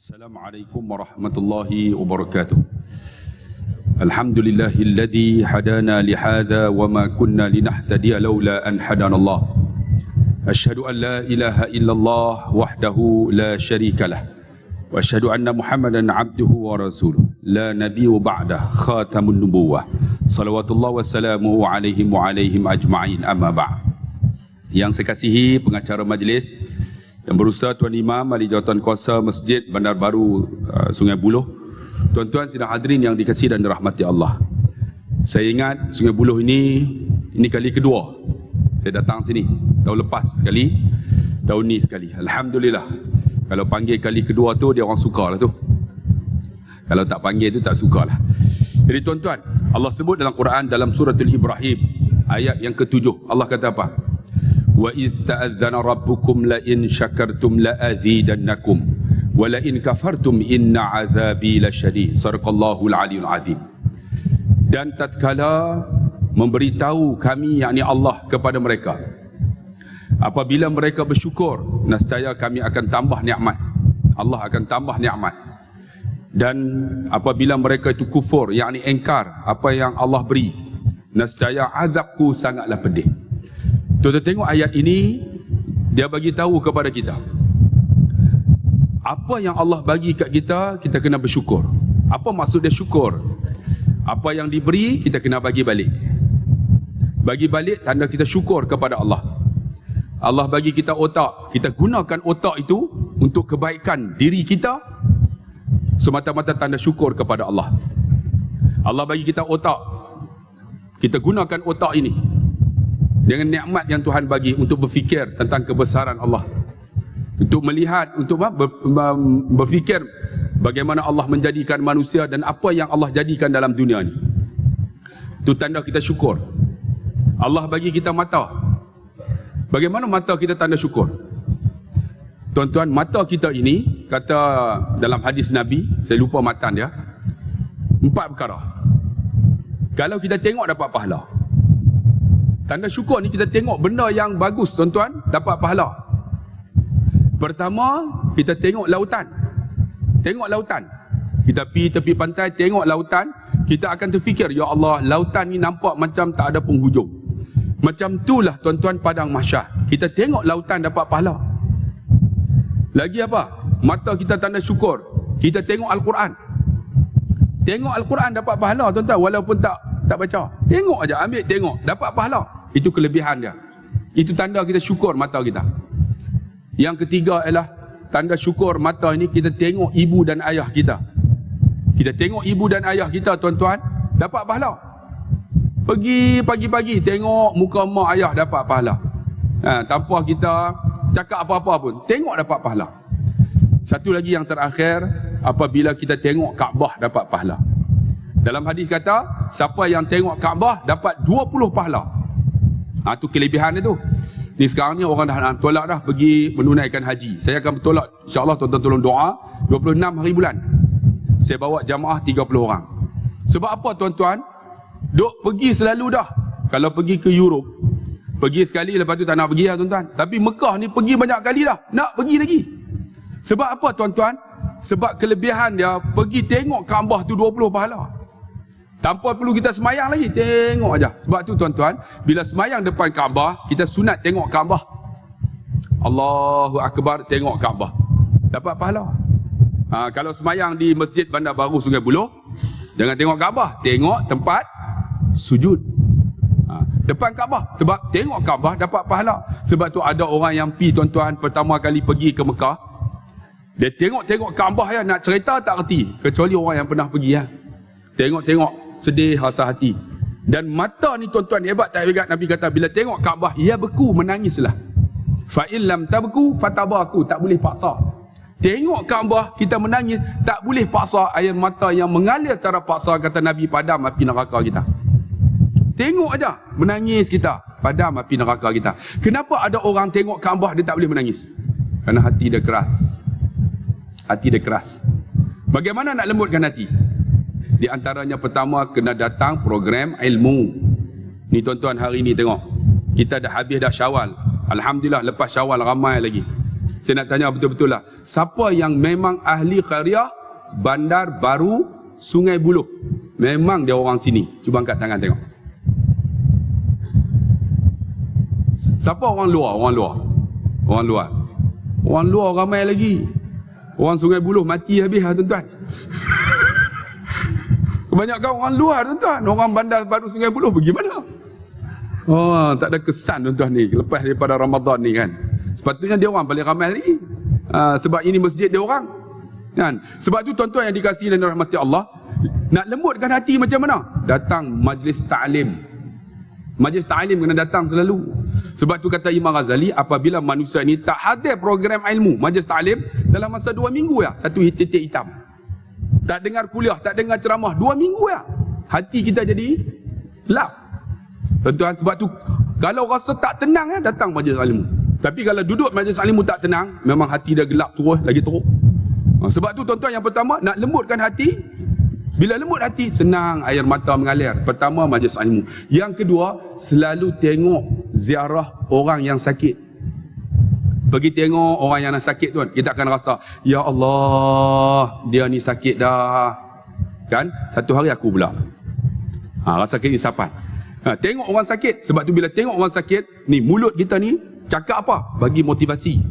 Assalamualaikum warahmatullahi wabarakatuh. Alhamdulillahilladzi hadana lihadza wa ma kunna linahtadiya laula an hadanallah. Asyhadu an la ilaha illallah wahdahu la syarikalah. Wa asyhadu anna Muhammadan abduhu wa rasuluh. La nabiyyu ba'dah khatamun nubuwah. Salawatullah wa salamuhu alaihim wa alaihim ajma'in, amma ba'd. Yang saya kasihi pengacara majlis, yang berusaha Tuan Imam Ahli Jawatan Kuasa Masjid Bandar Baru Sungai Buloh, tuan-tuan sidang hadirin yang dikasihi dan dirahmati Allah. Saya ingat Sungai Buloh ini kali kedua saya datang sini. Tahun lepas sekali, tahun ni sekali. Alhamdulillah. Kalau panggil kali kedua tu dia orang suka lah tu. Kalau tak panggil tu tak suka lah. Jadi tuan-tuan, Allah sebut dalam Quran dalam suratul Ibrahim ayat yang ke-7. Allah kata apa? Wa iz ta'adzana rabbukum la in syakartum la azidannakum wa la in kafartum inna azabi lasyadid. Sadaqallahul aliyul azim. Dan tatkala memberitahu kami, yakni Allah, kepada mereka, apabila mereka bersyukur, nescaya kami akan tambah nikmat. Allah akan tambah nikmat. Dan apabila mereka itu kufur, yakni engkar apa yang Allah beri, nescaya azabku sangatlah pedih. Tuan-tuan tengok ayat ini, dia bagi tahu kepada kita apa yang Allah bagi kat kita, kita kena bersyukur. Apa maksud dia syukur? Apa yang diberi, kita kena bagi balik. Bagi balik tanda kita syukur kepada Allah. Allah bagi kita otak, kita gunakan otak itu untuk kebaikan diri kita, semata-mata tanda syukur kepada Allah. Allah bagi kita otak, kita gunakan otak ini dengan nikmat yang Tuhan bagi untuk berfikir tentang kebesaran Allah, untuk melihat, untuk berfikir bagaimana Allah menjadikan manusia dan apa yang Allah jadikan dalam dunia ni. Itu tanda kita syukur. Allah bagi kita mata. Bagaimana mata kita tanda syukur? Tuan-tuan, mata kita ini, kata dalam hadis Nabi, saya lupa matan dia, 4 perkara. Kalau kita tengok dapat pahala. Tanda syukur ni kita tengok benda yang bagus, tuan-tuan, dapat pahala. Pertama, kita tengok lautan. Tengok lautan. Kita pergi tepi pantai, tengok lautan, kita akan terfikir, ya Allah, lautan ni nampak macam tak ada penghujung. Macam itulah tuan-tuan padang mahsyar. Kita tengok lautan dapat pahala. Lagi apa? Mata kita tanda syukur. Kita tengok Al-Quran. Tengok Al-Quran dapat pahala, tuan-tuan, walaupun tak baca. Tengok aja, ambil tengok, dapat pahala. Itu kelebihan dia. Itu tanda kita syukur mata kita. Yang ketiga ialah tanda syukur mata ini, kita tengok ibu dan ayah kita. Kita tengok ibu dan ayah kita, tuan-tuan, dapat pahala. Pergi pagi-pagi tengok muka mak ayah, dapat pahala. Tanpa kita cakap apa-apa pun, tengok dapat pahala. Satu lagi yang terakhir, apabila kita tengok Kaabah, dapat pahala. Dalam hadis kata, siapa yang tengok Kaabah dapat 20 pahala. Itu kelebihan dia tu. Ni sekarang ni orang dah tolak dah pergi menunaikan haji. Saya akan bertolak, insya-Allah tuan-tuan tolong doa, 26 hari bulan. Saya bawa jamaah 30 orang. Sebab apa tuan-tuan? Duk pergi selalu dah. Kalau pergi ke Europe, pergi sekali lepas tu tak nak pergi lah tuan-tuan. Tapi Mekah ni pergi banyak kali dah, nak pergi lagi. Sebab apa tuan-tuan? Sebab kelebihan dia, pergi tengok Kaabah tu 20 pahala. Tanpa perlu kita semayang lagi, tengok aja. Sebab tu tuan-tuan, bila semayang depan Kaabah, kita sunat tengok Kaabah. Allahu Akbar, tengok Kaabah, dapat pahala. Kalau semayang di Masjid Bandar Baru Sungai Buloh, jangan tengok Kaabah, tengok tempat sujud depan Kaabah. Sebab tengok Kaabah dapat pahala. Sebab tu ada orang yang tuan-tuan, pertama kali pergi ke Mekah, dia tengok Kaabah ya, nak cerita tak reti, kecuali orang yang pernah pergi ya. Tengok sedih rasa hati. Dan mata ni tuan-tuan hebat tak hebat? Nabi kata bila tengok Kaabah, ia beku, menangislah. Fa in lam tabku fatabaku, tak boleh paksa. Tengok Kaabah kita menangis, tak boleh paksa. Air mata yang mengalir secara paksa, kata Nabi, padam api neraka kita. Tengok aja, menangis kita, padam api neraka kita. Kenapa ada orang tengok Kaabah dia tak boleh menangis? Kerana hati dia keras. Hati dia keras. Bagaimana nak lembutkan hati? Di antaranya pertama, kena datang program ilmu. Ni tuan-tuan hari ni tengok, kita dah habis dah Syawal. Alhamdulillah, lepas Syawal ramai lagi. Saya nak tanya betul-betul lah. Siapa yang memang ahli qaryah Bandar Baru Sungai Buloh? Memang dia orang sini. Cuba angkat tangan tengok. Siapa orang luar? Orang luar. Orang luar. Orang luar ramai lagi. Orang Sungai Buloh mati habis lah tuan-tuan. Kebanyakan orang luar tuan-tuan. Orang Bandar Baru Sungai Buloh pergi mana? Oh, tak ada kesan tuan-tuan ni. Lepas daripada Ramadan ni kan. Sepatutnya dia orang paling ramai lagi. Sebab ini masjid dia orang. Kan? Sebab tu tuan-tuan yang dikasihi dan dirahmati Allah, nak lembutkan hati macam mana? Datang majlis ta'lim. Majlis ta'lim kena datang selalu. Sebab tu kata Imam Ghazali, apabila manusia ini tak hadir program ilmu majlis ta'lim dalam masa 2 minggu ya, satu titik hitam. Tak dengar kuliah, tak dengar ceramah, 2 minggu ya, hati kita jadi gelap. Tuan-tuan, sebab tu kalau rasa tak tenang ya, datang majlis ilmu. Tapi kalau duduk majlis ilmu tak tenang, memang hati dia gelap terus, lagi teruk. Sebab tu tuan-tuan, yang pertama nak lembutkan hati. Bila lembut hati, senang air mata mengalir. Pertama, majlis ilmu. Yang kedua, selalu tengok ziarah orang yang sakit. Pergi tengok orang yang sakit tuan, kita akan rasa, ya Allah, dia ni sakit dah. Kan? Satu hari aku pula. Rasa keinsapan. Tengok orang sakit. Sebab tu bila tengok orang sakit, ni mulut kita ni cakap apa? Bagi motivasi.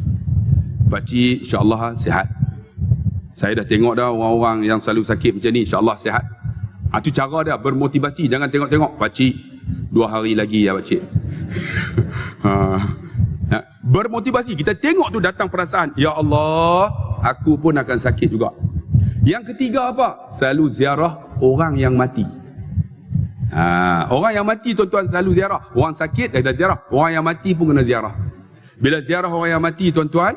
Pakcik, insya-Allah sihat. Saya dah tengok dah orang-orang yang selalu sakit macam ni, insya-Allah sihat. Itu cara dia bermotivasi. Jangan tengok-tengok, pakcik 2 hari lagi ya pakcik. Bermotivasi. Kita tengok tu datang perasaan, ya Allah, aku pun akan sakit juga. Yang ketiga apa? Selalu ziarah orang yang mati. Orang yang mati tuan-tuan selalu ziarah. Orang sakit dah ziarah, orang yang mati pun kena ziarah. Bila ziarah orang yang mati tuan-tuan,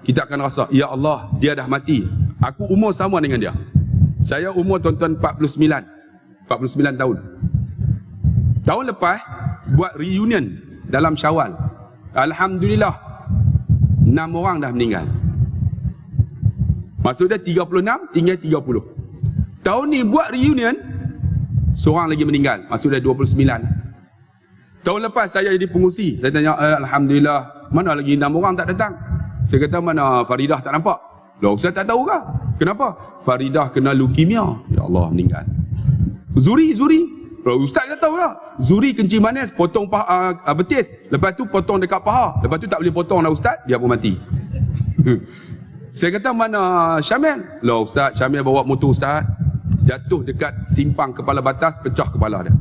kita akan rasa, ya Allah, dia dah mati. Aku umur sama dengan dia. Saya umur tuan-tuan 49 tahun. Tahun lepas buat reunion dalam Syawal. Alhamdulillah 6 orang dah meninggal. Maksud dia 36 tinggal 30. Tahun ni buat reunion, seorang lagi meninggal. Maksud dia 29. Tahun lepas saya jadi pengurusi. Saya tanya, Alhamdulillah, mana lagi 6 orang tak datang? Saya kata, mana Faridah tak nampak? Loh, Ustaz tak tahu kah? Kenapa? Faridah kena leukemia. Ya Allah, meninggal. Zuri. Loh, Ustaz tak tahu kah? Zuri kencing manis, potong betis. Lepas tu potong dekat paha. Lepas tu tak boleh potong dah Ustaz, dia pun mati. Saya kata, mana Syamil? Loh, Ustaz, Syamil bawa motor Ustaz, jatuh dekat simpang kepala batas, pecah kepala dia.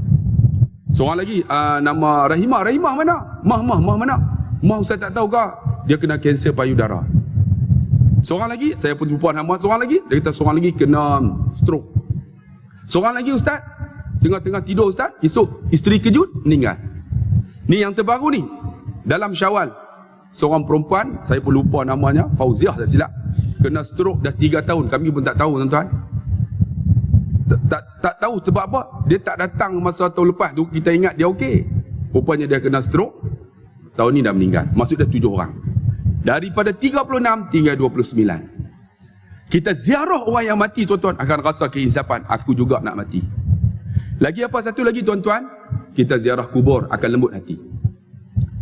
Seorang lagi, nama Rahimah mana? Mah mana? Mah Ustaz tak tahu kah? Dia kena kanser payudara. Seorang lagi, saya pun lupa nama seorang lagi, dia kata seorang lagi kena stroke. Seorang lagi Ustaz, tengah-tengah tidur Ustaz, esok isteri kejut, meninggal. Ni yang terbaru ni, dalam Syawal, seorang perempuan, saya pun lupa namanya, Fauziah tak silap, kena stroke dah 3 tahun, kami pun tak tahu tuan-tuan. Tak tahu sebab apa. Dia tak datang masa tahun lepas tu, kita ingat dia okey. Rupanya dia kena stroke, tahun ni dah meninggal. Maksud dia 7 orang. Daripada 36 tinggal 29. Kita ziarah orang yang mati tuan-tuan, akan rasa keinsapan, aku juga nak mati. Lagi apa satu lagi tuan-tuan? Kita ziarah kubur, akan lembut hati.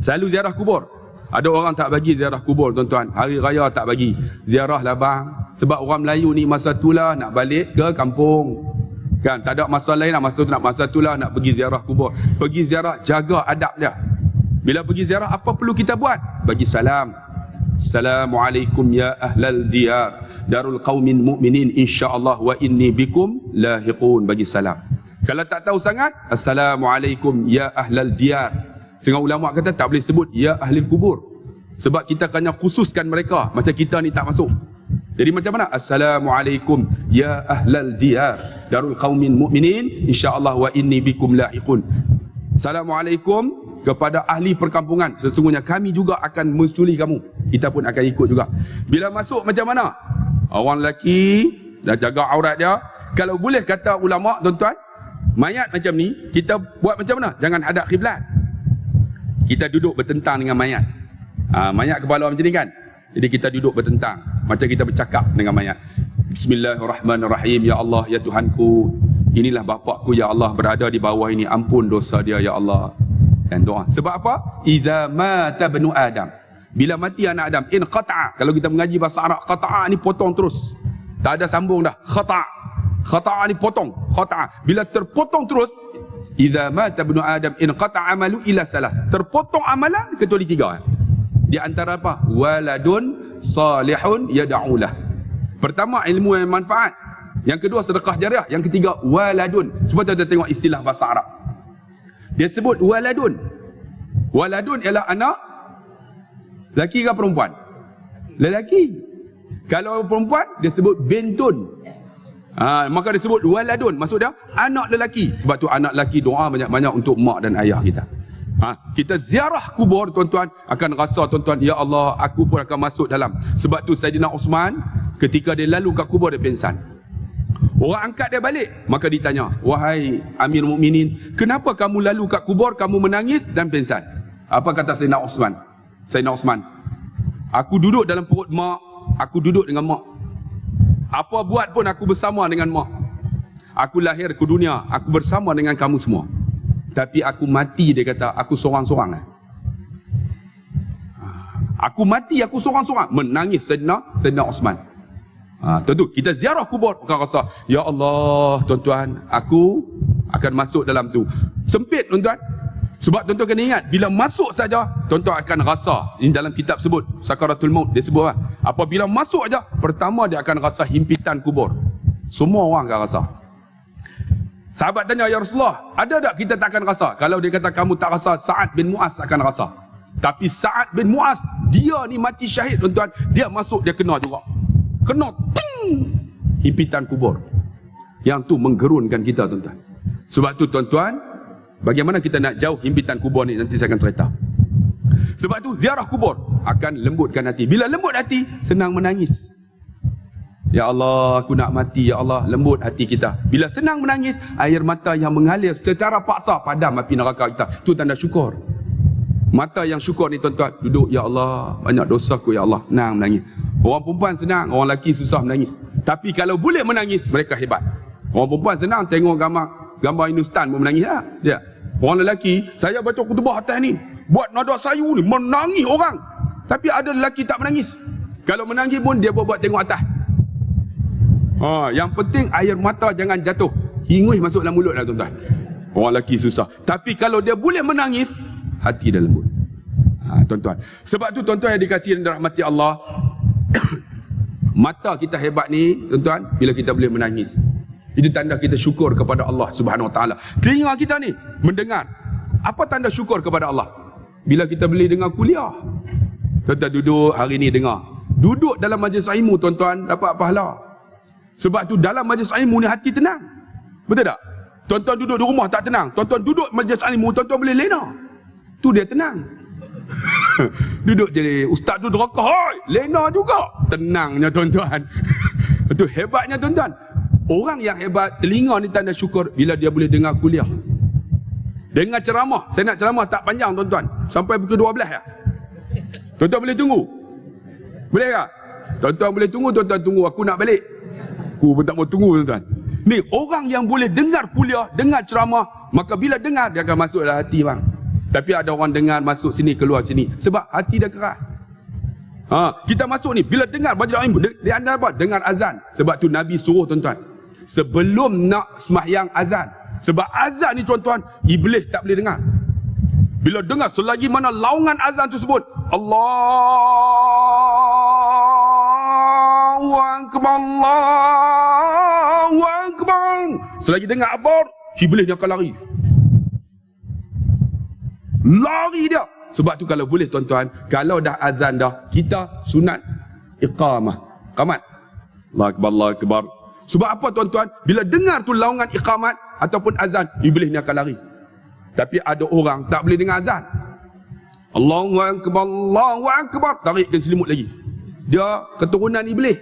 Selalu ziarah kubur. Ada orang tak bagi ziarah kubur tuan-tuan. Hari raya tak bagi. Ziarah lah bang. Sebab orang Melayu ni masa itulah nak balik ke kampung. Kan, tak ada masa lain lah. Masa itulah nak pergi ziarah kubur. Pergi ziarah, jaga adab dia. Bila pergi ziarah, apa perlu kita buat? Bagi salam. Assalamualaikum ya ahlal diyar darul qaumin mu'minin insyaallah wa inni bikum lahiqun. Bagi salam. Kalau tak tahu sangat, Assalamualaikum ya ahlal diyar. Setengah ulama kata tak boleh sebut ya ahli kubur, sebab kita kena khususkan mereka, macam kita ni tak masuk. Jadi macam mana? Assalamualaikum ya ahlal diyar darul qaumin mu'minin insyaallah wa inni bikum lahiqun. Assalamualaikum kepada ahli perkampungan, sesungguhnya kami juga akan mensuli kamu, kita pun akan ikut juga. Bila masuk macam mana? Orang lelaki dah jaga aurat dia. Kalau boleh kata ulama tuan-tuan, mayat macam ni kita buat macam mana? Jangan hadap kiblat. Kita duduk bertentang dengan mayat. Mayat kepala macam ni kan, jadi kita duduk bertentang, macam kita bercakap dengan mayat. Bismillahirrahmanirrahim. Ya Allah, ya Tuhanku, inilah bapakku ya Allah, berada di bawah ini, ampun dosa dia ya Allah. Dan doa. Sebab apa? Idza mata ibnu Adam, Bila mati anak Adam, in qata'a. Kalau kita mengaji bahasa Arab, qata'a ni potong terus. Tak ada sambung dah. Khata'. Khata'a ni potong. Khata'a. Bila terpotong terus, idza mata ibnu Adam in qata'a amalu ila salas. Terpotong amalan kecuali 3. Di antara apa? Waladun salihun yad'ulah. Pertama, ilmu yang manfaat. Yang kedua, sedekah jariah. Yang ketiga, waladun. Cuba kita tengok istilah bahasa Arab. Dia sebut waladun. Waladun ialah anak. Lelaki ke perempuan? Lelaki. Kalau perempuan, dia sebut bintun. Maka dia sebut waladun. Maksud dia, anak lelaki. Sebab tu anak lelaki doa banyak-banyak untuk mak dan ayah kita. Kita ziarah kubur, tuan-tuan, akan rasa, tuan-tuan, ya Allah, aku pun akan masuk dalam. Sebab tu Saidina Osman, ketika dia lalu kat kubur, dia pingsan. Orang angkat dia balik, maka ditanya, wahai Amir Mukminin, kenapa kamu lalu kat kubur, kamu menangis dan pingsan? Apa kata Saidina Osman? Saidina Osman, aku duduk dalam perut mak, aku duduk dengan mak. Apa buat pun aku bersama dengan mak. Aku lahir ke dunia, aku bersama dengan kamu semua. Tapi aku mati, dia kata, aku sorang-sorang. Aku mati, aku sorang-sorang. Menangis Saidina Osman. Tentu kita ziarah kubur, akan rasa, ya Allah, tuan-tuan, aku akan masuk dalam tu. Sempit, tuan-tuan. Sebab tuan-tuan kena ingat, bila masuk saja, tuan-tuan akan rasa. Ini dalam kitab sebut, Sakaratul Maut, dia sebut apa? Apabila masuk saja, pertama dia akan rasa himpitan kubur. Semua orang akan rasa. Sahabat tanya, ya Rasulullah, ada tak kita tak akan rasa? Kalau dia kata kamu tak rasa, Sa'ad bin Mu'az akan rasa. Tapi Sa'ad bin Mu'az, dia ni mati syahid, tuan-tuan. Dia masuk, dia kena juga. Kena, ting! Himpitan kubur. Yang tu menggerunkan kita, tuan-tuan. Sebab tu, tuan-tuan, bagaimana kita nak jauh himpitan kubur ni, nanti saya akan cerita. Sebab tu, ziarah kubur akan lembutkan hati. Bila lembut hati, senang menangis. Ya Allah, aku nak mati. Ya Allah, lembut hati kita. Bila senang menangis, air mata yang mengalir secara paksa padam api neraka kita. Itu tanda syukur. Mata yang syukur ni, tuan-tuan, duduk, ya Allah, banyak dosaku, ya Allah, senang menangis. Orang perempuan senang, orang lelaki susah menangis. Tapi kalau boleh menangis, mereka hebat. Orang perempuan senang, tengok gambar Hindustan pun menangis lah. Ya. Orang lelaki, saya baca khutbah atas ni, buat nada sayu ni, menangis orang. Tapi ada lelaki tak menangis. Kalau menangis pun, dia buat tengok atas. Yang penting air mata jangan jatuh. Hingus masuk dalam mulut lah, tuan-tuan. Orang lelaki susah. Tapi kalau dia boleh menangis, hati dah lembut. Tuan-tuan. Sebab tu, tuan-tuan yang dikasihi dan dirahmati Allah, mata kita hebat ni, tuan-tuan, bila kita boleh menangis. Itu tanda kita syukur kepada Allah Subhanahu Wa Taala. Telinga kita ni mendengar. Apa tanda syukur kepada Allah? Bila kita boleh dengar kuliah. Tuan-tuan duduk hari ni dengar. Duduk dalam majlis ilmu, tuan-tuan, dapat pahala. Sebab tu dalam majlis ilmu ni hati tenang. Betul tak? Tuan-tuan duduk di rumah tak tenang. Tuan-tuan duduk majlis ilmu, tuan-tuan boleh lena. Tu dia tenang. Duduk je ustaz tu derakah, hoi, lena juga. Tenangnya, tuan-tuan. Itu hebatnya, tuan-tuan. Orang yang hebat, telinga ni tanda syukur bila dia boleh dengar kuliah. Dengar ceramah. Saya nak ceramah tak panjang, tuan-tuan. Sampai pukul 12 ya. Tuan-tuan boleh tunggu? Boleh tak? Tuan-tuan boleh tunggu, tuan-tuan tunggu. Aku nak balik. Aku pun tak mau tunggu, tuan-tuan. Ni orang yang boleh dengar kuliah, dengar ceramah, maka bila dengar dia akan masuk dalam hati, bang. Tapi ada orang dengar masuk sini, keluar sini, sebab hati dah keras. Kita masuk ni, bila dengar majlis ilmu, dia anda apa? Dengar azan. Sebab tu Nabi suruh, tuan-tuan, sebelum nak sembahyang azan. Sebab azan ni, tuan-tuan, iblis tak boleh dengar. Bila dengar, selagi mana laungan azan tersebut, Allahu Akbar, Allahu Akbar. Selagi dengar abor, iblis dia akan lari. Lari dia. Sebab tu kalau boleh, tuan-tuan, kalau dah azan dah, kita sunat iqamah. Qamat. Allahu Akbar, Allahu Akbar. Sebab apa, tuan-tuan? Bila dengar tu laungan iqamat ataupun azan, iblis ni akan lari. Tapi ada orang tak boleh dengar azan. Allahu Akbar, Allahu Akbar, tarikkan selimut lagi. Dia keturunan iblis.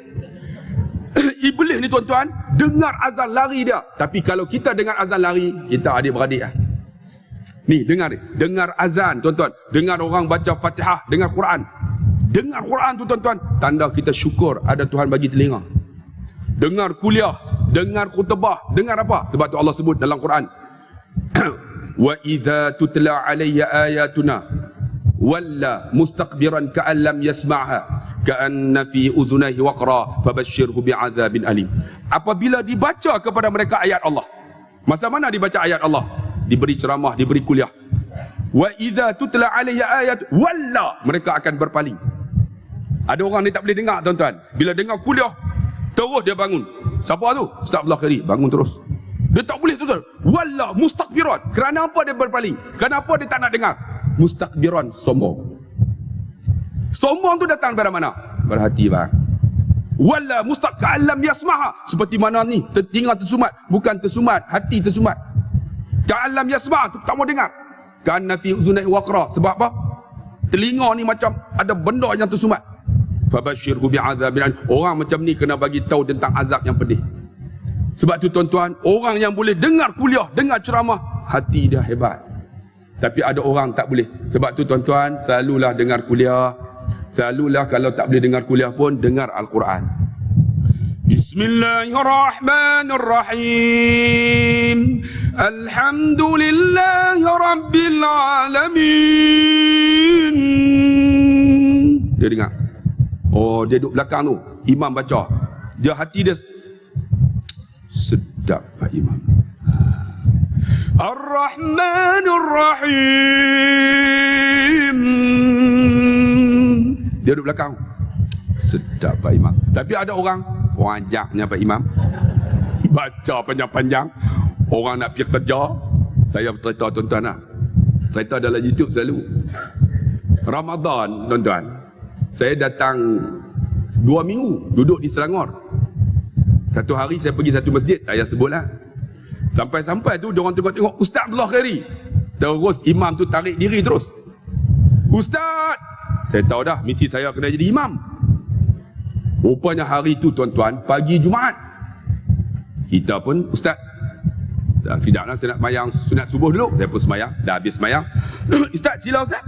Iblis ni, tuan-tuan, dengar azan lari dia. Tapi kalau kita dengar azan lari, kita adik-beradik lah. Ni, dengar ni. Dengar azan, tuan-tuan. Dengar orang baca Fatihah, dengar Quran. Dengar Quran tu, tuan-tuan, tanda kita syukur ada Tuhan bagi telinga. Dengar kuliah, dengar khutbah, dengar apa? Sebab tu Allah sebut dalam Quran, wa idza tutla alayya ayatuna walla mustakbiran ka'an lam yasma'ha ka'anna fi uzunaihi waqra fabashshirhu bi'adzabin alim. Apabila dibaca kepada mereka ayat Allah, masa mana dibaca ayat Allah? Diberi ceramah, diberi kuliah. Wa idza tutla alaihi ayat walla, mereka akan berpaling. Ada orang ni tak boleh dengar tuan-tuan. Bila dengar kuliah, terus dia bangun. Siapa tu? Ustaz Abdullah Khairi. Bangun terus. Dia tak boleh tuan-tuan. Walla mustakbiran. Kerana apa dia berpaling? Kenapa dia tak nak dengar? Mustakbiran, sombong. Sombong tu datang dari mana? Berhati bang. Walla mustaqal lam yasma'a, seperti mana ni telinga tersumat, bukan tersumat, hati tersumat. Ka'alam yasma', tak mau dengar. Kana fi uzunaihi waqra, sebab apa? Telinga ni macam ada benda yang tersumat. Fabashshirhu bi'adzabin alim. Orang macam ni kena bagi tahu tentang azab yang pedih. Sebab tu tuan-tuan, orang yang boleh dengar kuliah, dengar ceramah, hati dia hebat. Tapi ada orang tak boleh. Sebab tu tuan-tuan, selalulah dengar kuliah. Selalulah kalau tak boleh dengar kuliah pun, dengar Al-Quran. Bismillahirrahmanirrahim. Alhamdulillahi Rabbil Alamin. Dia dengar. Oh, dia duduk belakang tu. Imam baca. Dia hati dia sedap Pak Imam. Ar-Rahmanir-Rahim. Dia duduk belakang. Sedap Pak Imam. Tapi ada orang wajaknya Pak Imam, baca panjang-panjang. Orang nak pergi kerja. Saya cerita tuan-tuan lah. Cerita dalam YouTube selalu. Ramadan tuan-tuan, saya datang 2 minggu duduk di Selangor. Satu hari saya pergi satu masjid, tak payah sebutlah. Sampai-sampai tu diorang tengok Ustaz Abdullah Khairi. Terus imam tu tarik diri terus. Ustaz, saya tahu dah misi saya kena jadi imam. Rupanya hari tu tuan-tuan, pagi Jumaat. Kita pun, Ustaz, sekejaplah saya nak semayang sunat subuh dulu. Saya pun semayang, dah habis semayang. Ustaz, sila Ustaz.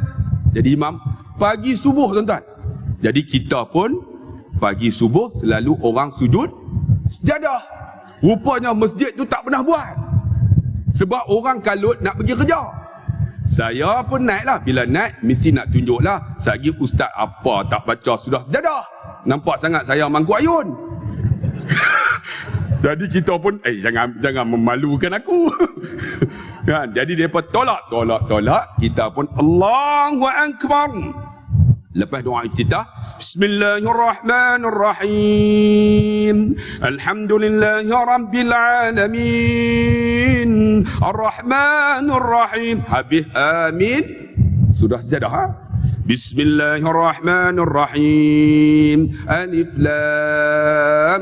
Jadi imam pagi subuh tuan-tuan. Jadi kita pun pagi subuh selalu orang sujud sejadah. Rupanya masjid tu tak pernah buat. Sebab orang kalut nak pergi kerja. Saya pun naiklah. Bila naik mesti nak tunjuklah. Sagi ustaz apa tak baca sudah sejadah. Nampak sangat saya mangkuk ayun. Jadi kita pun jangan memalukan aku. Kan? Jadi depa tolak. Kita pun Allahu Akbar. Lepas doa iftitah, Bismillahirrahmanirrahim. Alhamdulillahi Rabbil Alamin. Ar-Rahmanir-Rahim. Habis amin, sudah sejadah. Ha? Bismillahirrahmanirrahim. Alif Lam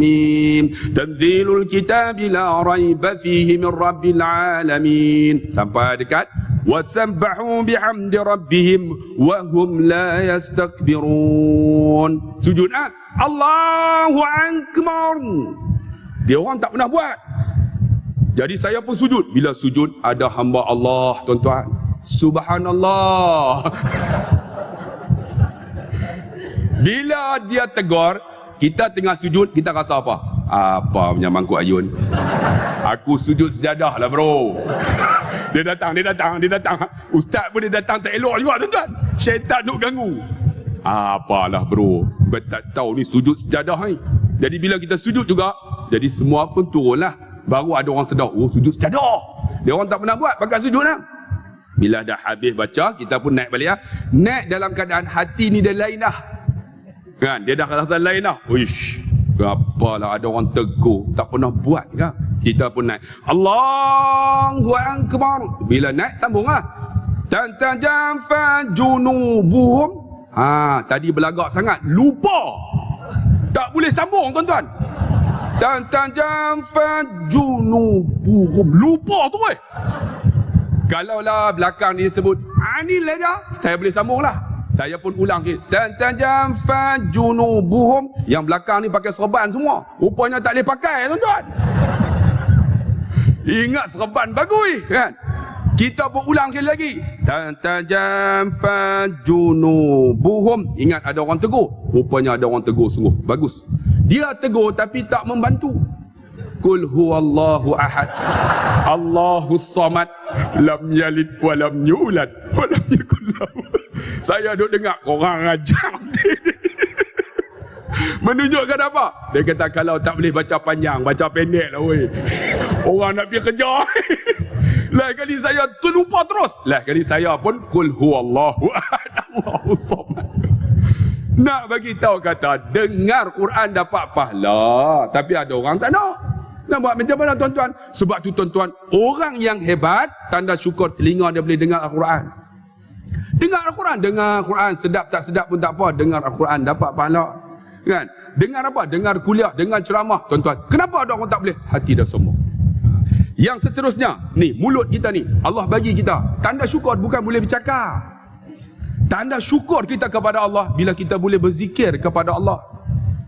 Mim. Tanzilul kitabi la raiba fihi min Rabbil Alamin. Sampai dekat wasabbahu bihamdi rabbihim wa hum la yastakbirun. Sujud Allahu Akbar. Dia orang tak pernah buat. Jadi saya pun sujud. Bila sujud ada hamba Allah tuan-tuan, subhanallah. Bila dia tegur, kita tengah sujud, kita rasa apa? Apa punya mangkuk ayun. Aku sujud sejadah lah bro. Dia datang. Ustaz pun dia datang tak elok juga tuan-tuan. Syaitan nak ganggu. Apalah bro, tak tahu ni sujud sejadah ni. Jadi bila kita sujud juga, jadi semua pun turunlah. Baru ada orang sedar, oh sujud sejadah. Dia orang tak pernah buat, pakai sujud lah. Bila dah habis baca, kita pun naik balik lah. Naik dalam keadaan hati ni dia lain dah. Kan? Dia dah rasa lain dah. Uish, kenapalah ada orang tegur, tak pernah buat kan? Kita pun naik. Allahu Akbar. Bila naik sambung lah. Tantajafa junubuhum. Tadi belagak sangat, lupa. Tak boleh sambung tuan-tuan. Tantajafa junubuhum. Lupa tu Kalaulah belakang ni sebut anil aja, saya boleh sambung lah. Saya pun ulang sikit. Tantajafa junubuhum. Yang belakang ni pakai serban semua. Rupanya tak boleh pakai tuan-tuan. Ingat serban bagus kan? Kita pun ulang sekali lagi. Tantajafa junubuhum. Ingat ada orang tegur. Rupanya ada orang tegur sungguh. Bagus. Dia tegur tapi tak membantu. Qul huwallahu ahad. Allahus samad. Lam yalid wa lam yulad wa lam yakul lahu. Saya duk dengar korang ajar menunjukkan apa? Dia kata kalau tak boleh baca panjang, baca pendek lah weh. Orang nak pergi kerja. Lain kali saya terlupa terus. Lain kali saya pun qul huwallahu ahad Allahus samad. Nak bagi tahu kata dengar Quran dapat pahala, tapi ada orang tak nak. Nak buat macam mana tuan-tuan? Sebab tu tuan-tuan, orang yang hebat tanda syukur telinga dia boleh dengar Al-Quran. Dengar Al-Quran, dengar Al-Quran, sedap tak sedap pun tak apa, dengar Al-Quran dapat pahala. Kan? Dengar apa? Dengar kuliah, dengar ceramah, tuan-tuan. Kenapa ada orang tak boleh? Hati dah sombong. Yang seterusnya, ni mulut kita ni, Allah bagi kita tanda syukur bukan boleh bercakap. Tanda syukur kita kepada Allah bila kita boleh berzikir kepada Allah.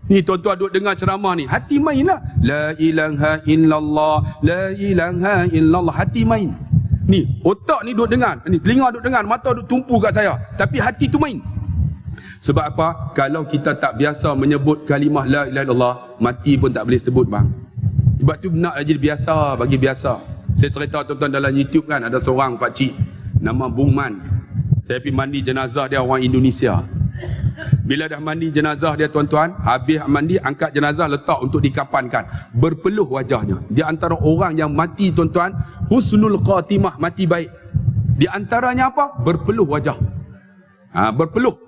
Ni tuan-tuan duk dengar ceramah ni, hati main lah. La ilaha illallah, la ilaha illallah, hati main. Ni otak ni duk dengar, ni telinga duk dengar, mata duk tumpu kat saya, tapi hati tu main. Sebab apa? Kalau kita tak biasa menyebut kalimah la ilaha illallah, mati pun tak boleh sebut bang. Sebab tu nak jadi biasa, bagi biasa. Saya cerita tuan-tuan dalam YouTube kan, ada seorang pakcik nama Bung Man. Saya pergi mandi jenazah dia, orang Indonesia. Bila dah mandi jenazah dia tuan-tuan, habis mandi angkat jenazah letak untuk dikapankan. Berpeluh wajahnya. Dia antara orang yang mati tuan-tuan, husnul khatimah, mati baik. Di antaranya apa? Berpeluh wajah.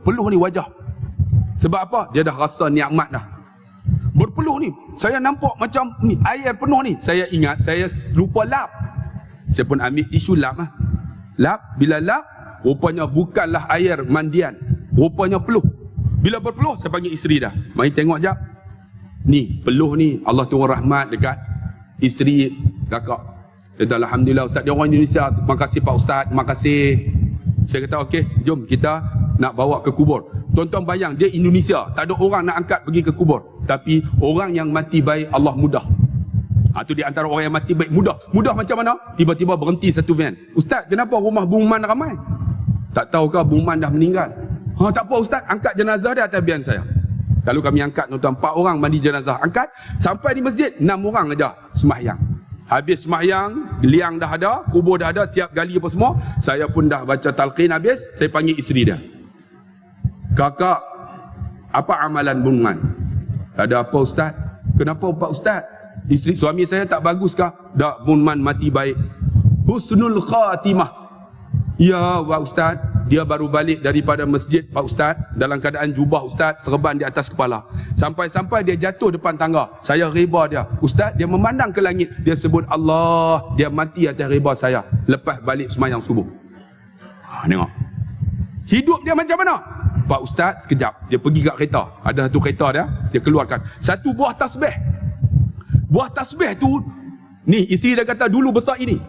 Peluh ni wajah. Sebab apa? Dia dah rasa nikmat dah. Berpeluh ni, saya nampak macam ni, air penuh ni. Saya ingat, saya lupa lap. Saya pun ambil tisu lap lah. Lap, bila lap, rupanya bukanlah air mandian, rupanya peluh. Bila berpeluh, saya panggil isteri dah. Mari tengok jap. Ni, peluh ni, Allah turun rahmat dekat isteri kakak. Dia kata, alhamdulillah Ustaz, dia orang Indonesia. Terima kasih Pak Ustaz, terima kasih. Saya kata, okey, jom kita nak bawa ke kubur. Tuan-tuan bayang, dia Indonesia, tak ada orang nak angkat pergi ke kubur. Tapi orang yang mati baik, Allah mudah. Itu di antara orang yang mati baik, mudah. Mudah macam mana? Tiba-tiba berhenti satu van. Ustaz, kenapa rumah Bung Man ramai? Tak tahukah Bung Man dah meninggal? Tak apa Ustaz, angkat jenazah dia atas van saya. Lalu kami angkat tuan-tuan, 4 orang mandi jenazah. Angkat, sampai di masjid, 6 orang aja semahyang. Habis semahyang, liang dah ada, kubur dah ada, siap gali apa semua. Saya pun dah baca talqin habis, saya panggil isteri dia. Kakak, apa amalan Bung Man? Tak ada apa Ustaz. Kenapa Pak Ustaz? Isteri suami saya tak bagus kah? Tak, Bung Man mati baik. Husnul khatimah. Ya Pak Ustaz, dia baru balik daripada masjid Pak Ustaz, dalam keadaan jubah Ustaz, serban di atas kepala. Sampai-sampai dia jatuh depan tangga. Saya riba dia. Ustaz, dia memandang ke langit, dia sebut Allah, dia mati atas riba saya. Lepas balik semayang subuh. Tengok. Hidup dia macam mana? Pak Ustaz, sekejap, dia pergi kat kereta. Ada satu kereta dia keluarkan satu buah tasbih. Buah tasbih tu, ni isteri dia kata dulu besar ini.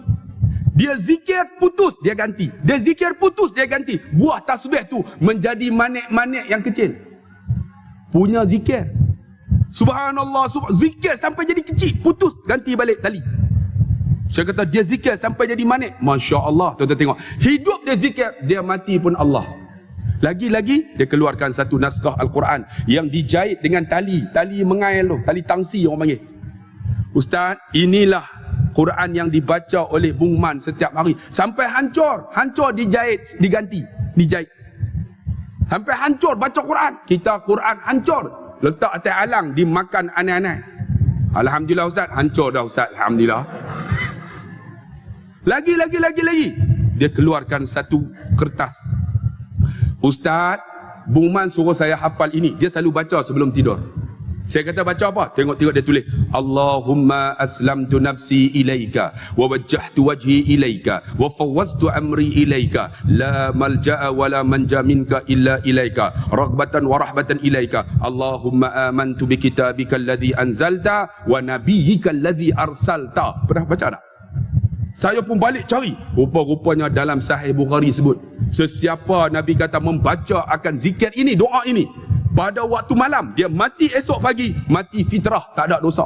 Dia zikir putus, dia ganti. Dia zikir putus, dia ganti. Buah tasbih tu menjadi manik-manik yang kecil. Punya zikir. Subhanallah, zikir sampai jadi kecil, putus, ganti balik tali. Saya kata dia zikir sampai jadi manik. Masya Allah, tuan-tuan tengok. Hidup dia zikir, dia mati pun Allah. Lagi-lagi dia keluarkan satu naskah Al-Quran yang dijahit dengan tali mengail tu, tali tangsi orang panggil. Ustaz, inilah Quran yang dibaca oleh Bung Man setiap hari. Sampai hancur dijahit, dijahit. Sampai hancur baca Quran. Kita Quran hancur, letak atas alang, dimakan anai-anai. Alhamdulillah Ustaz, hancur dah Ustaz, alhamdulillah. Lagi. Dia keluarkan satu kertas. Ustaz, Bung Man suruh saya hafal ini. Dia selalu baca sebelum tidur. Saya kata baca apa? Tengok dia tulis. Allahumma aslamtu nafsi ilaika wa wajjahtu wajhi ilaika wa fawwaztu amri ilaika la malja'a wa la manja minka illa ilaika raghbatan wa rahbatan ilaika. Allahumma amantu bi kitabika alladhi anzalta wa nabiyyika alladhi arsalta. Pernah baca tak? Saya pun balik cari. Rupa-rupanya dalam Sahih Bukhari sebut, sesiapa Nabi kata membaca akan zikir ini, doa ini pada waktu malam, dia mati esok pagi, mati fitrah, tak ada dosa.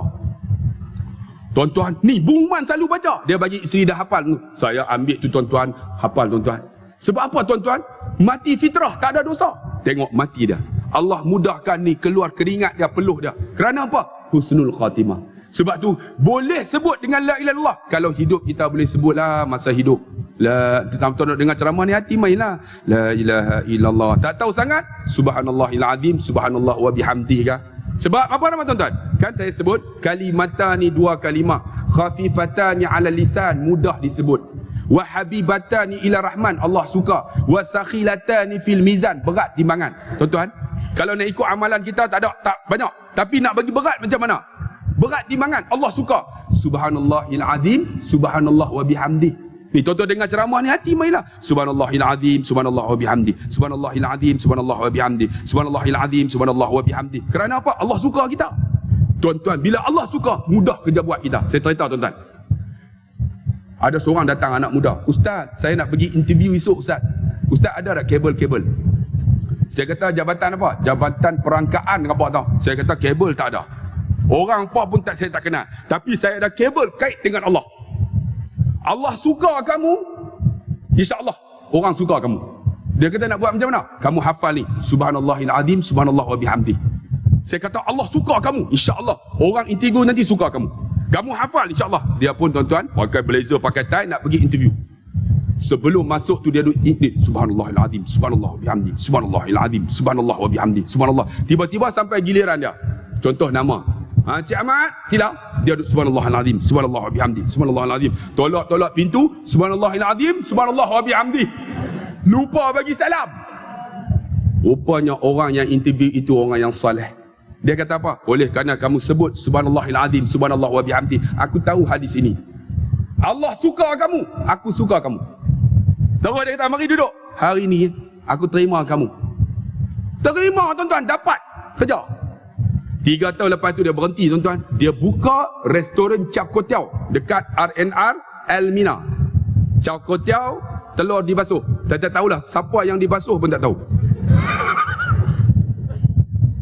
Tuan-tuan, ni Bung Man selalu baca. Dia bagi isteri dah hafal. Saya ambil tu tuan-tuan, hafal tuan-tuan. Sebab apa tuan-tuan? Mati fitrah, tak ada dosa. Tengok mati dia. Allah mudahkan ni, keluar keringat dia, peluh dia. Kerana apa? Husnul khatimah. Sebab tu boleh sebut dengan la ilaha illallah. Kalau hidup kita boleh sebutlah masa hidup. La, tuan-tuan nak dengar ceramah ni hati mainlah. La ilaha illallah. Tak tahu sangat? Subhanallahil azim, subhanallah wa bihamdihi kah? Sebab apa nama tuan-tuan? Kan saya sebut kalimatani, dua kalimah, khafifatani ala lisan, mudah disebut. Wa habibatani ila rahman, Allah suka. Wa sakhilatani fil mizan, berat timbangan. Tuan-tuan, kalau nak ikut amalan kita tak banyak, tapi nak bagi berat macam mana? Berat timbangan, Allah suka. Subhanallahil azim, subhanallah wa bihamdihi. Ni tuan-tuan dengar ceramah ni hati mainlah. Subhanallahil azim, subhanallah wa bihamdi. Subhanallahil azim, subhanallah wa bihamdi. Subhanallahil azim, subhanallah wa bihamdi. Kerana apa? Allah suka kita. Tuan-tuan, bila Allah suka, mudah kerja buat kita. Saya cerita tuan-tuan. Ada seorang datang anak muda. Ustaz, saya nak pergi interview esok Ustaz. Ustaz ada tak kabel-kabel? Saya kata jabatan apa? Jabatan perangkaan apa tau? Saya kata kabel tak ada. Orang apa pun saya tak kenal. Tapi saya ada kabel kait dengan Allah. Allah suka kamu, insya-Allah orang suka kamu. Dia kata nak buat macam mana? Kamu hafal ni, subhanallahil azim, subhanallah wa bihamdi. Saya kata Allah suka kamu, insya-Allah orang interview nanti suka kamu. Kamu hafal insya-Allah. Dia pun tuan-tuan pakai blazer, pakai tie nak pergi interview. Sebelum masuk tu dia duduk subhanallahil azim, subhanallah wa bihamdi, subhanallahil azim, subhanallah wa bihamdi, subhanallah. Tiba-tiba sampai giliran dia. Contoh nama. Cik Ahmad, sila. Dia duduk subhanallahil azim, subhanallah wa bihamdi, subhanallahil azim. Tolak pintu, subhanallahil azim, subhanallah wa bihamdi. Lupa bagi salam. Rupanya orang yang interview itu orang yang saleh. Dia kata apa? Oleh kerana kamu sebut subhanallahil azim, subhanallah wa bihamdi, aku tahu hadis ini. Allah suka kamu, aku suka kamu. Terus dia kata, mari duduk. Hari ni aku terima kamu. Terima tuan-tuan, dapat kerja. 3 tahun lepas tu dia berhenti tuan-tuan. Dia buka restoran Char Kway Teow dekat RNR Elmina. Char Kway Teow, telur dibasuh. Tak tahulah siapa yang dibasuh pun tak tahu.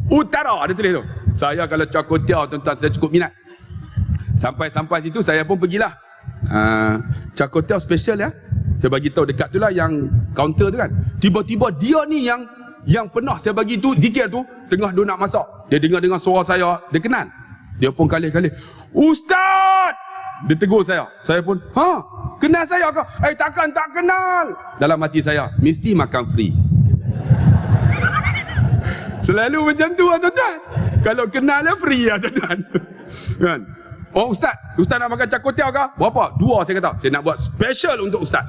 Utara ada tulis tu. Saya kalau Char Kway Teow tuan-tuan, saya cukup minat. Sampai situ saya pun pergilah. Char Kway Teow special ya. Saya bagi tahu dekat tu lah yang kaunter tu kan. Tiba-tiba dia ni yang pernah saya bagi tu zikir tu, tengah dia nak masak. Dia dengar suara saya, dia kenal. Dia pun kali-kali, Ustaz! Dia tegur saya. Saya pun, kenal saya ke? Takkan tak kenal. Dalam hati saya, mesti makan free. Selalu macam tu lah tuan-tuan. Kalau kenal lah free lah tuan-tuan. Kan? Oh Ustaz nak makan Char Kway Teow ke? Berapa? 2 saya kata. Saya nak buat special untuk Ustaz.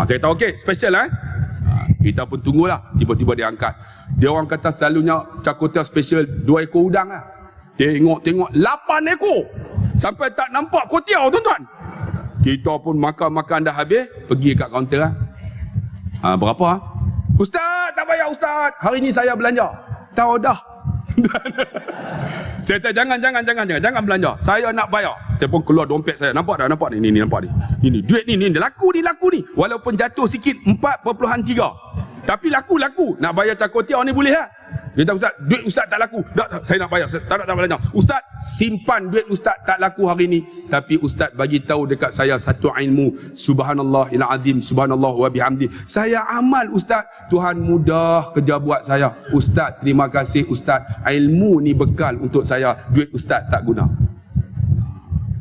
Saya kata okey, special lah kita pun tunggulah. Tiba-tiba dia angkat. Dia orang kata selalunya Char Kway Teow special 2 ekor udang lah. Tengok 8 ekor. Sampai tak nampak kway teow tuan-tuan. Kita pun makan dah habis, pergi kat kaunter lah. Berapa? Ustaz, tak payah Ustaz. Hari ni saya belanja. Tahu dah. Saya kata jangan belanja. Saya nak bayar. Saya pun keluar dompet saya. Nampak ni. Nampak ni. Ini duit ni laku ni. Walaupun jatuh sikit 4.3. Tapi laku. Nak bayar Char Kway Teow ni boleh lah. Dia kata Ustaz, duit Ustaz tak laku. Tak, saya nak bayar. Tak belanja. Ustaz, simpan duit Ustaz tak laku hari ni. Tapi Ustaz bagi tahu dekat saya satu ilmu. Subhanallahil azim, subhanallah wa bihamdi. Saya amal Ustaz. Tuhan mudah kerja buat saya. Ustaz, terima kasih Ustaz. Ilmu ni bekal untuk saya. Duit Ustaz tak guna.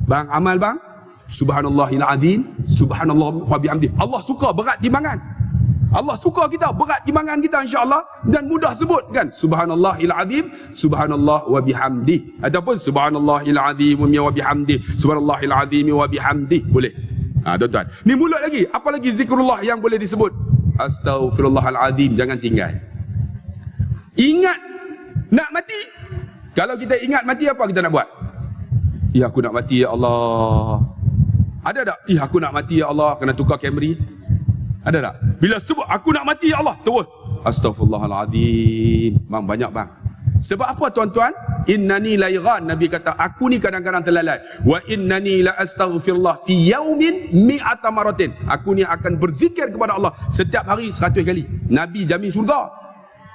Bang, amal bang. Subhanallahil azim, subhanallah wa bihamdi. Allah suka berat timbangan. Allah suka kita berat timbangan kita insya-Allah, dan mudah sebut kan, subhanallahil azim, subhanallah wa bihamdi, ataupun subhanallahil azim wa bihamdi, subhanallahil azim wa bihamdi, boleh. Tuan-tuan, ni mulut lagi, apa lagi zikrullah yang boleh disebut? Astaghfirullahal azim, jangan tinggal. Ingat nak mati. Kalau kita ingat mati, apa kita nak buat? Ya aku nak mati ya Allah. Ada tak? Aku nak mati ya Allah, kena tukar Camry. Ada tak? Bila sebut aku nak mati ya Allah, terus astaghfirullahalazim. Bang, banyak bang. Sebab apa tuan-tuan? Innani la yaghan, Nabi kata aku ni kadang-kadang terlalai. Wa innani la astaghfirullah fi yaumin mi'ata maratin. Aku ni akan berzikir kepada Allah setiap hari 100 kali. Nabi jamin syurga.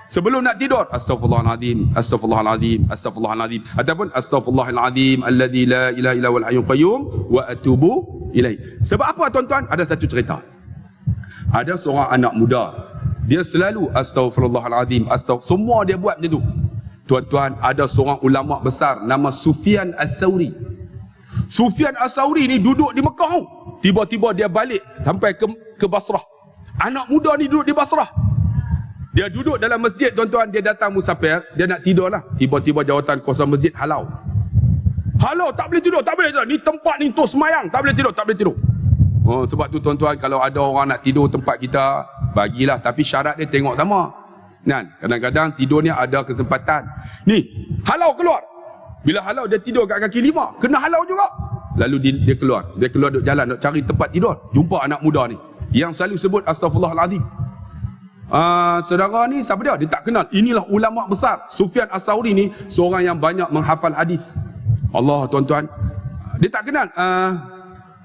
Sebelum nak tidur, astaghfirullahalazim, astaghfirullahalazim, astaghfirullahalazim, ataupun astaghfirullahalazim alladzi la ilaha illa huwal hayyul qayyum wa atubu ilaih. Sebab apa tuan-tuan? Ada satu cerita. Ada seorang anak muda, dia selalu astaghfirullahalazim, semua dia buat macam tu. Tuan-tuan, ada seorang ulama besar nama Sufyan As-Sauri. Sufyan As-Sauri ni duduk di Mekah. Tiba-tiba dia balik sampai ke Basrah. Anak muda ni duduk di Basrah. Dia duduk dalam masjid, tuan-tuan, dia datang musafir, dia nak tidur lah. Tiba-tiba jawatan kuasa masjid halau. Halau, tak boleh tidur, tak boleh tidur. Ni tempat ni untuk semayang, tak boleh tidur, tak boleh tidur. Oh, sebab tu tuan-tuan, kalau ada orang nak tidur tempat kita, bagilah. Tapi syarat dia tengok sama. Kan? Kadang-kadang tidur ni ada kesempatan. Ni, halau keluar. Bila halau dia tidur kat kaki lima, kena halau juga. Lalu dia keluar. Dia keluar duk jalan, duk cari tempat tidur. Jumpa anak muda ni yang selalu sebut Astaghfirullahalazim. Saudara ni siapa dia? Dia tak kenal. Inilah ulama besar. Sufyan As-Sauri ni seorang yang banyak menghafal hadis. Allah, tuan-tuan. Dia tak kenal.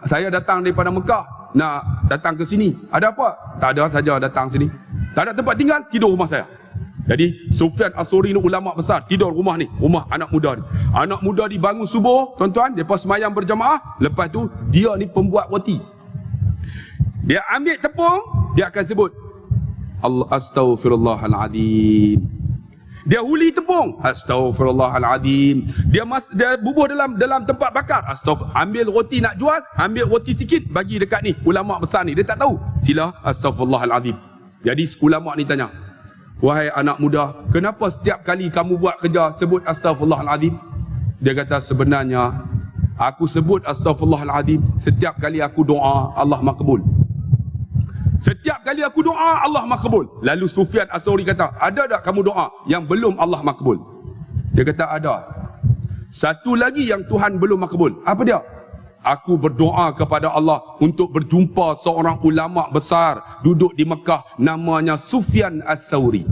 Saya datang daripada Mekah, nak datang ke sini. Ada apa? Tak ada, saja datang sini. Tak ada tempat tinggal, tidur rumah saya. Jadi Sufyan As-Sauri ni ulama besar, tidur rumah ni, rumah anak muda ni. Anak muda dibangun subuh, tuan-tuan, depa sembahyang berjamaah, lepas tu dia ni pembuat roti. Dia ambil tepung, dia akan sebut Allah Astaghfirullahalazim. Dia huli tepung, Astaghfirullahalazim. Dia bubuh dalam tempat bakar, ambil roti nak jual, ambil roti sikit bagi dekat ni ulama besar ni. Dia tak tahu. Sila Astaghfirullahalazim. Jadi ulama ni tanya, wahai anak muda, kenapa setiap kali kamu buat kerja sebut Astaghfirullahalazim? Dia kata, sebenarnya aku sebut Astaghfirullahalazim setiap kali aku doa, Allah makbul. Setiap kali aku doa, Allah makbul. Lalu Sufyan As-Sauri kata, ada tak kamu doa yang belum Allah makbul? Dia kata, ada. Satu lagi yang Tuhan belum makbul. Apa dia? Aku berdoa kepada Allah untuk berjumpa seorang ulama besar duduk di Mekah, namanya Sufyan As-Sauri.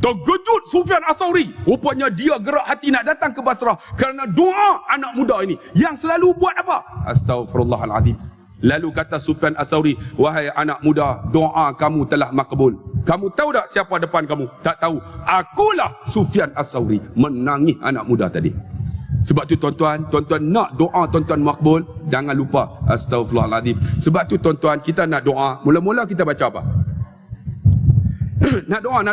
Terkejut Sufyan As-Sauri. Rupanya dia gerak hati nak datang ke Basrah kerana doa anak muda ini yang selalu buat apa? Astaghfirullahalazim. Lalu kata Sufyan As-Sauri, wahai anak muda, doa kamu telah makbul. Kamu tahu tak siapa depan kamu? Tak tahu. Akulah Sufyan As-Sauri. Menangis anak muda tadi. Sebab tu tuan-tuan nak doa tuan-tuan makbul, jangan lupa Astaghfirullahalazim. Sebab tu tuan-tuan, kita nak doa, mula-mula kita baca apa? Nak doa.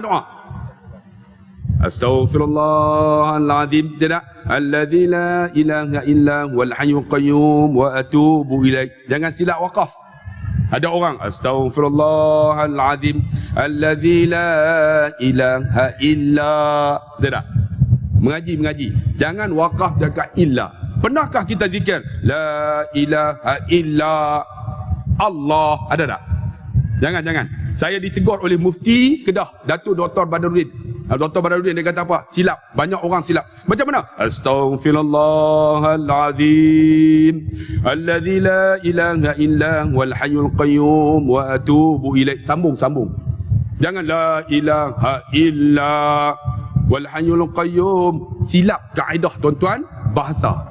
Astaghfirullahalazim. Tidak. Alladzi la ilaha illa huwal hayyul qayyum wa atubu ilaih. Jangan silap waqaf. Ada orang Astaghfirullahalazim alladzi la ilaha illa. Tidak. Mengaji. Jangan waqaf dekat illa. Pernahkah kita zikir la ilaha illa Allah? Ada tak? Jangan. Saya ditegur oleh Mufti Kedah, Datuk Dr. Badruddin. Dr. Badruddin dia kata apa? Silap. Banyak orang silap. Macam mana? Astaghfirullahalazim alladzi la ilaha illa huwal hayyul qayyum wa atubu ilaih. Sambung. Jangan la ilaha illa wal hayyul qayyum. Silap kaedah tuan-tuan bahasa.